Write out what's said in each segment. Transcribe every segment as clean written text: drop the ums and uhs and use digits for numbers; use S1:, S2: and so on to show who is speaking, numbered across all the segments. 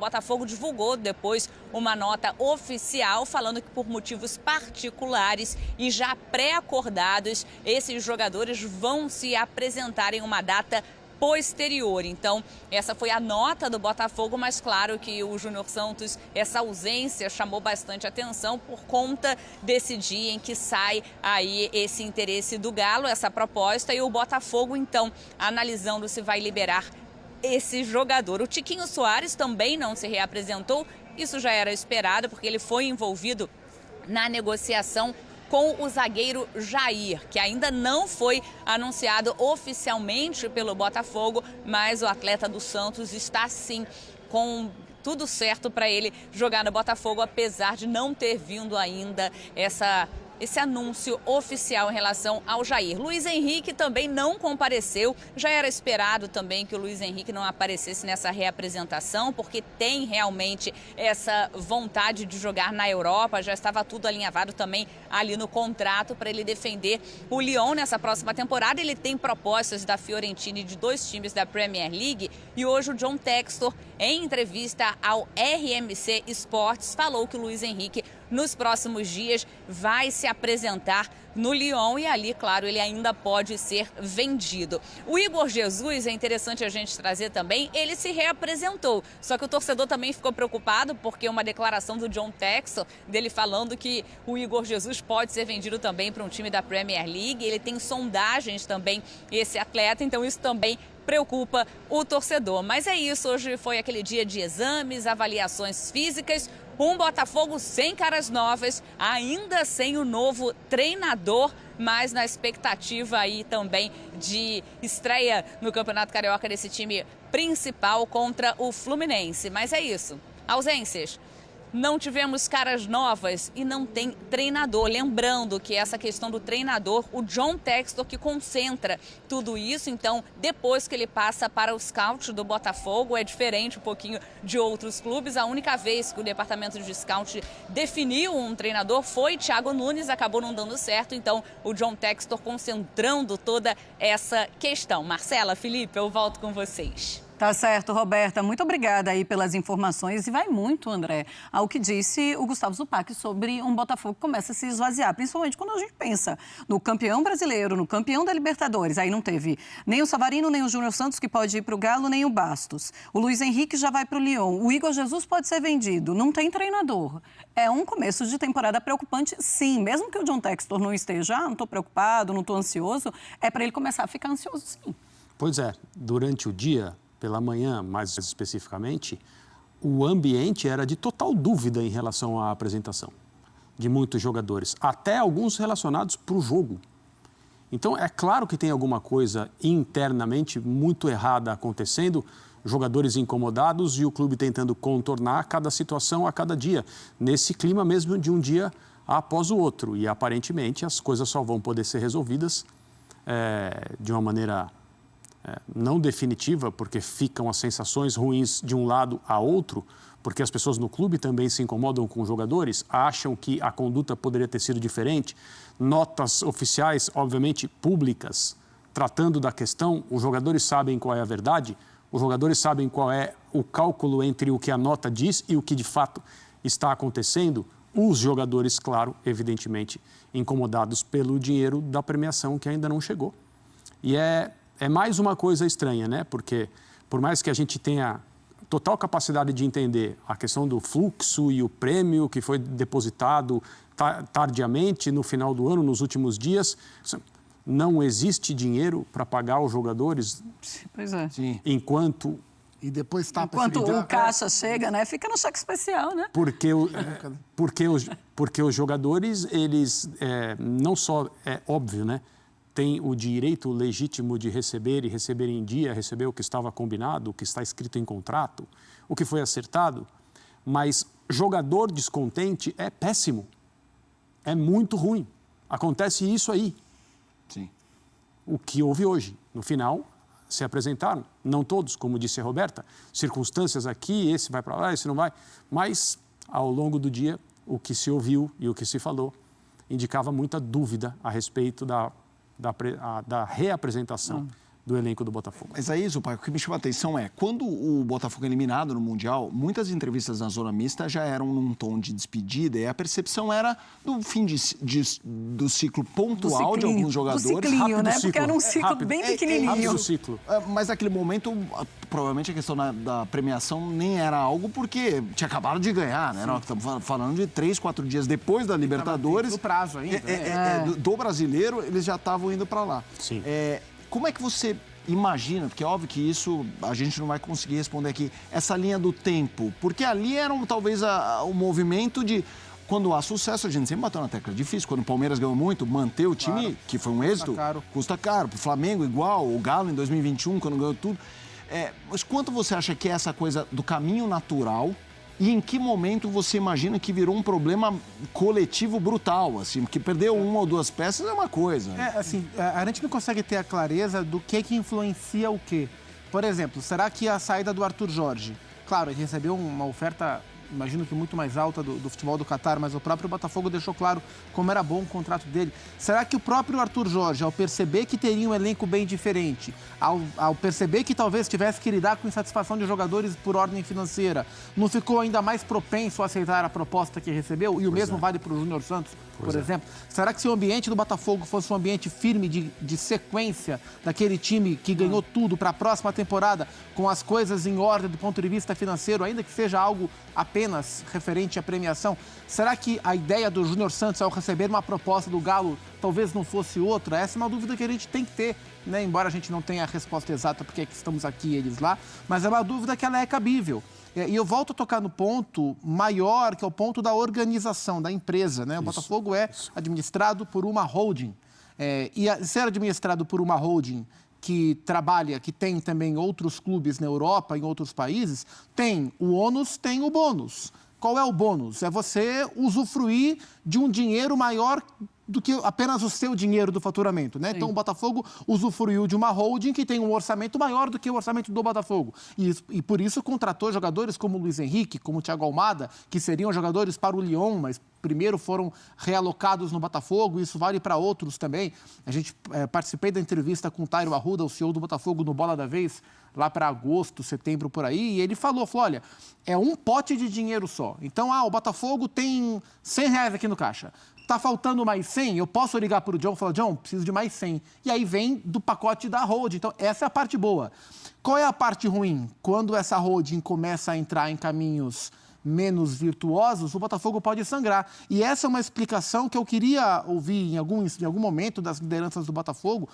S1: Botafogo divulgou depois uma nota oficial falando que por motivos particulares e já pré-acordados, esses jogadores vão se apresentar em uma data posterior. Então, essa foi a nota do Botafogo, mas claro que o Júnior Santos, essa ausência chamou bastante atenção por conta desse dia em que sai aí esse interesse do Galo, essa proposta, e o Botafogo, então, analisando se vai liberar esse jogador. O Tiquinho Soares também não se reapresentou, isso já era esperado, porque ele foi envolvido na negociação com o zagueiro Jair, que ainda não foi anunciado oficialmente pelo Botafogo, mas o atleta do Santos está sim com tudo certo para ele jogar no Botafogo, apesar de não ter vindo ainda esse anúncio oficial em relação ao Jair. Luiz Henrique também não compareceu, já era esperado também que o Luiz Henrique não aparecesse nessa reapresentação, porque tem realmente essa vontade de jogar na Europa, já estava tudo alinhavado também ali no contrato para ele defender o Lyon nessa próxima temporada. Ele tem propostas da Fiorentina e de 2 times da Premier League, e hoje o John Textor, em entrevista ao RMC Sports, falou que o Luiz Henrique nos próximos dias vai se apresentar no Lyon e ali, claro, ele ainda pode ser vendido. O Igor Jesus, é interessante a gente trazer também, ele se reapresentou, só que o torcedor também ficou preocupado porque uma declaração do John Textor, dele falando que o Igor Jesus pode ser vendido também para um time da Premier League, ele tem sondagens também, esse atleta, então isso também preocupa o torcedor. Mas é isso, hoje foi aquele dia de exames, avaliações físicas, um Botafogo sem caras novas, ainda sem o novo treinador, mas na expectativa aí também de estreia no Campeonato Carioca desse time principal contra o Fluminense. Mas é isso, ausências. Não tivemos caras novas e não tem treinador. Lembrando que essa questão do treinador, o John Textor que concentra tudo isso. Então, depois que ele passa para o scout do Botafogo, é diferente um pouquinho de outros clubes. A única vez que o departamento de scout definiu um treinador foi Thiago Nunes, acabou não dando certo. Então, o John Textor concentrando toda essa questão. Marcela, Felipe, eu volto com vocês.
S2: Tá certo, Roberta. Muito obrigada aí pelas informações. E vai muito, André, ao que disse o Gustavo Zupac sobre um Botafogo que começa a se esvaziar. Principalmente quando a gente pensa no campeão brasileiro, no campeão da Libertadores. Aí não teve nem o Savarino, nem o Júnior Santos, que pode ir para o Galo, nem o Bastos. O Luiz Henrique já vai para o Lyon. O Igor Jesus pode ser vendido. Não tem treinador. É um começo de temporada preocupante, sim. Mesmo que o John Textor não esteja, não estou preocupado, não estou ansioso, é para ele começar a ficar ansioso, sim.
S3: Pois é, durante o dia, pela manhã, mais especificamente, o ambiente era de total dúvida em relação à apresentação de muitos jogadores, até alguns relacionados para o jogo. Então, é claro que tem alguma coisa internamente muito errada acontecendo, jogadores incomodados e o clube tentando contornar cada situação a cada dia, nesse clima mesmo de um dia após o outro. E, aparentemente, as coisas só vão poder ser resolvidas de uma maneira não definitiva, porque ficam as sensações ruins de um lado a outro, porque as pessoas no clube também se incomodam com os jogadores, acham que a conduta poderia ter sido diferente. Notas oficiais, obviamente, públicas, tratando da questão, os jogadores sabem qual é a verdade, os jogadores sabem qual é o cálculo entre o que a nota diz e o que de fato está acontecendo. Os jogadores, claro, evidentemente, incomodados pelo dinheiro da premiação que ainda não chegou. E é mais uma coisa estranha, né? Porque, por mais que a gente tenha total capacidade de entender a questão do fluxo e o prêmio que foi depositado tardiamente no final do ano, nos últimos dias, não existe dinheiro para pagar os jogadores.
S2: Pois é.
S3: Sim. Enquanto
S2: o caixa chega, né? Fica no cheque especial, né?
S3: Porque os jogadores, eles não só, é óbvio, né? Tem o direito legítimo de receber e receber em dia, receber o que estava combinado, o que está escrito em contrato, o que foi acertado. Mas jogador descontente é péssimo. É muito ruim. Acontece isso aí.
S4: Sim.
S3: O que houve hoje. No final, se apresentaram. Não todos, como disse a Roberta. Circunstâncias aqui, esse vai para lá, esse não vai. Mas, ao longo do dia, o que se ouviu e o que se falou indicava muita dúvida a respeito da reapresentação do elenco do Botafogo.
S4: Mas é isso, pai. O que me chama a atenção é, quando o Botafogo é eliminado no Mundial, muitas entrevistas na zona mista já eram num tom de despedida e a percepção era do fim do ciclo pontual de alguns jogadores.
S2: Do ciclinho, né? Porque era um ciclo
S3: rápido,
S2: bem pequenininho.
S3: Rápido ciclo.
S4: Mas naquele momento, provavelmente a questão da premiação nem era algo porque tinha acabado de ganhar, né? Nós estamos falando de 3, 4 dias depois da Libertadores.
S5: No prazo ainda.
S4: Do brasileiro, eles já estavam indo para lá.
S3: Sim.
S4: Como é que você imagina, porque é óbvio que isso a gente não vai conseguir responder aqui, essa linha do tempo, porque ali era talvez o movimento de... Quando há sucesso, a gente sempre bateu na tecla. É difícil. Quando o Palmeiras ganhou muito, manter o time, claro, que foi um êxito, custa caro. Para o Flamengo, igual. O Galo, em 2021, quando ganhou tudo. Mas quanto você acha que é essa coisa do caminho natural e em que momento você imagina que virou um problema coletivo brutal, assim? Porque perder uma ou duas peças é uma coisa.
S5: Assim, a gente não consegue ter a clareza do que influencia o quê. Por exemplo, será que a saída do Arthur Jorge... Claro, ele recebeu uma oferta... imagino que muito mais alta do futebol do Catar, mas o próprio Botafogo deixou claro como era bom o contrato dele. Será que o próprio Arthur Jorge, ao perceber que teria um elenco bem diferente, ao perceber que talvez tivesse que lidar com insatisfação de jogadores por ordem financeira, não ficou ainda mais propenso a aceitar a proposta que recebeu? E o mesmo vale para o Júnior Santos, por exemplo. Será que se o ambiente do Botafogo fosse um ambiente firme de sequência daquele time que ganhou tudo para a próxima temporada, com as coisas em ordem do ponto de vista financeiro, ainda que seja algo apenas referente à premiação, será que a ideia do Júnior Santos ao receber uma proposta do Galo talvez não fosse outra? Essa é uma dúvida que a gente tem que ter, né? Embora a gente não tenha a resposta exata porque é que estamos aqui e eles lá, mas é uma dúvida que ela é cabível. E eu volto a tocar no ponto maior, que é o ponto da organização da empresa, né? O Botafogo é administrado por uma holding. Ser administrado por uma holding que trabalha, que tem também outros clubes na Europa, em outros países, tem o ônus, tem o bônus. Qual é o bônus? É você usufruir de um dinheiro maior do que apenas o seu dinheiro do faturamento, né? Então, o Botafogo usufruiu de uma holding que tem um orçamento maior do que o orçamento do Botafogo. E por isso contratou jogadores como o Luiz Henrique, como o Thiago Almada, que seriam jogadores para o Lyon, mas primeiro foram realocados no Botafogo, isso vale para outros também. A gente participei da entrevista com o Tairo Arruda, o CEO do Botafogo, no Bola da Vez, lá para agosto, setembro, por aí, e ele falou, olha, é um pote de dinheiro só. Então, o Botafogo tem R$100 aqui no caixa. Tá faltando mais 100, eu posso ligar para o John e falar, John, preciso de mais 100. E aí vem do pacote da holding. Então, essa é a parte boa. Qual é a parte ruim? Quando essa holding começa a entrar em caminhos menos virtuosos, o Botafogo pode sangrar. E essa é uma explicação que eu queria ouvir em algum momento das lideranças do Botafogo.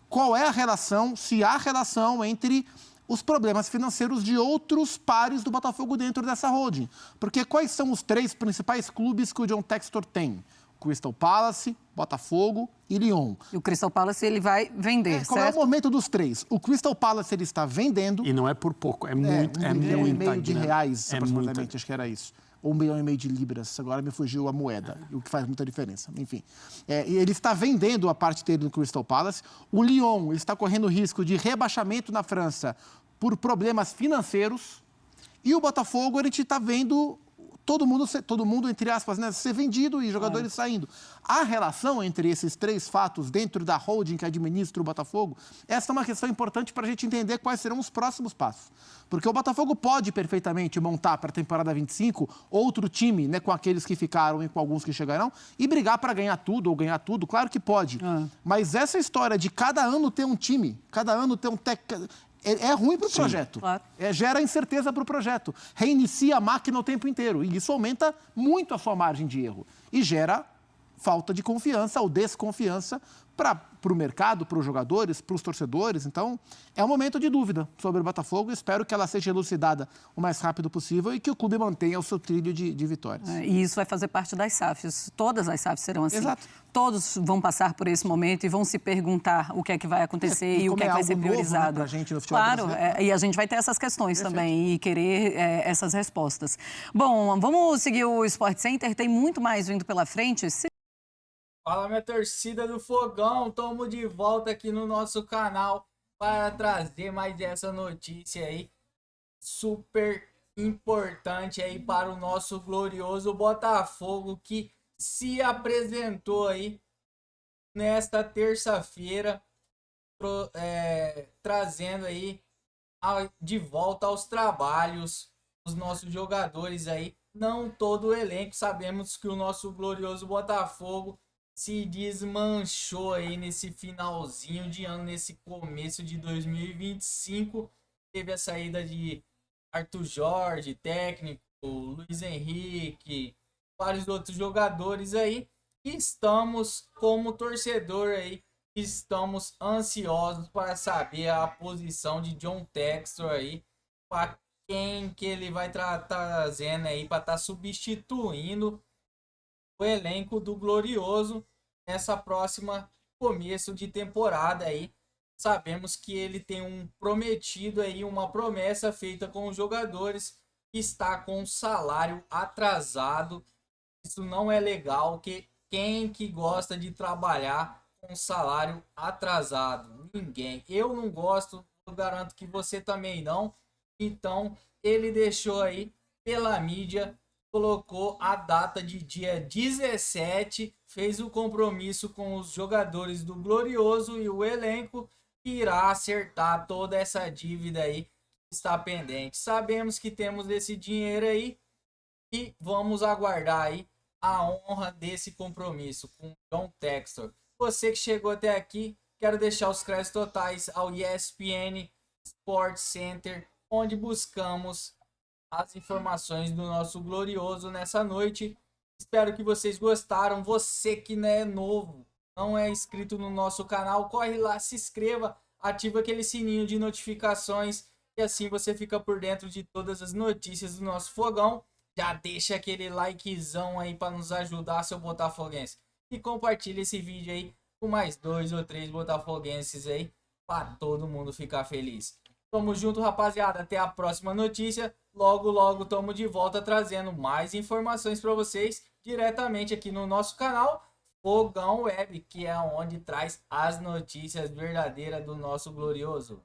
S5: Qual é a relação, se há relação entre os problemas financeiros de outros pares do Botafogo dentro dessa holding? Porque quais são os 3 principais clubes que o John Textor tem? Crystal Palace, Botafogo e Lyon.
S2: E o Crystal Palace ele vai vender, certo?
S5: Qual é o momento dos 3? O Crystal Palace ele está vendendo...
S3: E não é por pouco, é muito.
S5: R$1,5 milhão de reais, aproximadamente,
S3: muita.
S5: acho que era isso. Ou R$1,5 milhão de libras, agora me fugiu a moeda, o que faz muita diferença. Enfim, ele está vendendo a parte dele no Crystal Palace. O Lyon está correndo risco de rebaixamento na França por problemas financeiros. E o Botafogo, a gente está vendo... Todo mundo, entre aspas, né, ser vendido e jogadores saindo. A relação entre esses 3 fatos dentro da holding que administra o Botafogo, essa é uma questão importante para a gente entender quais serão os próximos passos. Porque o Botafogo pode perfeitamente montar para a temporada 25 outro time, né, com aqueles que ficaram e com alguns que chegarão, e brigar para ganhar tudo ou ganhar tudo, claro que pode. Mas essa história de cada ano ter um time, cada ano ter um técnico... É ruim para o projeto.
S2: Claro.
S5: Gera incerteza para o projeto. Reinicia a máquina o tempo inteiro. E isso aumenta muito a sua margem de erro. E gera falta de confiança ou desconfiança para o mercado, para os jogadores, para os torcedores. Então, é um momento de dúvida sobre o Botafogo. Espero que ela seja elucidada o mais rápido possível e que o clube mantenha o seu trilho de vitórias.
S2: E isso vai fazer parte das SAFs. Todas as SAFs serão assim.
S5: Exato.
S2: Todos vão passar por esse momento e vão se perguntar o que é que vai acontecer e o que é que vai ser priorizado.
S5: Novo, né, pra gente no futebol
S2: claro,
S5: brasileiro.
S2: E a gente vai ter essas questões também e querer essas respostas. Bom, vamos seguir o Sport Center. Tem muito mais vindo pela frente.
S6: Fala, minha torcida do Fogão, estamos de volta aqui no nosso canal para trazer mais essa notícia aí super importante aí para o nosso glorioso Botafogo, que se apresentou aí nesta terça-feira trazendo aí de volta aos trabalhos os nossos jogadores aí, não todo o elenco. Sabemos que o nosso glorioso Botafogo se desmanchou aí nesse finalzinho de ano, nesse começo de 2025. Teve a saída de Arthur Jorge, técnico, Luiz Henrique, vários outros jogadores aí. E estamos, como torcedor aí, estamos ansiosos para saber a posição de John Textor aí, para quem que ele vai trazendo aí para estar substituindo o elenco do Glorioso nessa próxima começo de temporada aí. Sabemos que ele tem um prometido aí, uma promessa feita com os jogadores, que está com um salário atrasado. Isso não é legal, que quem que gosta de trabalhar com salário atrasado? Ninguém. Eu não gosto, eu garanto que você também não. Então, ele deixou aí pela mídia, colocou a data de dia 17, fez o compromisso com os jogadores do Glorioso e o elenco irá acertar toda essa dívida aí que está pendente. Sabemos que temos esse dinheiro aí e vamos aguardar aí a honra desse compromisso com John Textor. Você que chegou até aqui, quero deixar os créditos totais ao ESPN Sports Center, onde buscamos as informações do nosso Glorioso nessa noite. Espero que vocês gostaram. Você que não é novo, não é inscrito no nosso canal, corre lá, se inscreva, ativa aquele sininho de notificações e assim você fica por dentro de todas as notícias do nosso Fogão. Já deixa aquele likezão aí para nos ajudar, seu botafoguense. E compartilha esse vídeo aí com mais 2 ou 3 botafoguenses aí, para todo mundo ficar feliz. Tamo junto, rapaziada. Até a próxima notícia. Logo, logo tamo de volta trazendo mais informações para vocês diretamente aqui no nosso canal Fogão Web, que é onde traz as notícias verdadeiras do nosso Glorioso.